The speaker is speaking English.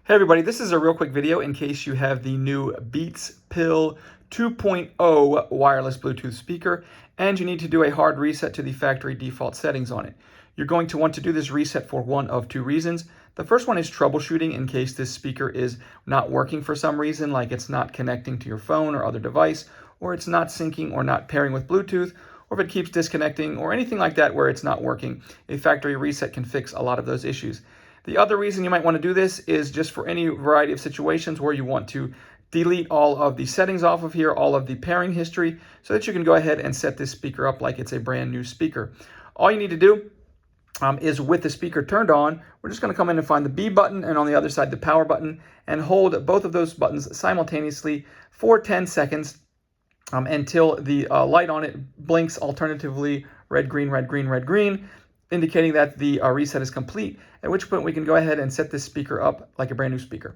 Hey everybody, this is a real quick video in case you have the new Beats Pill 2.0 wireless Bluetooth speaker and you need to do a hard reset to the factory default settings on it. You're going to want to do this reset for one of two reasons. The first one is troubleshooting in case this speaker is not working for some reason, like it's not connecting to your phone or other device, or it's not syncing or not pairing with Bluetooth, or if it keeps disconnecting or anything like that where it's not working. A factory reset can fix a lot of those issues. The other reason you might want to do this is just for any variety of situations where you want to delete all of the settings off of here, all of the pairing history, so that you can go ahead and set this speaker up like it's a brand new speaker. All you need to do is with the speaker turned on, we're just going to come in and find the B button and on the other side the power button and hold both of those buttons simultaneously for 10 seconds until the light on it blinks, alternatively red, green, red, green, red, green, indicating that the reset is complete, at which point we can go ahead and set this speaker up like a brand new speaker.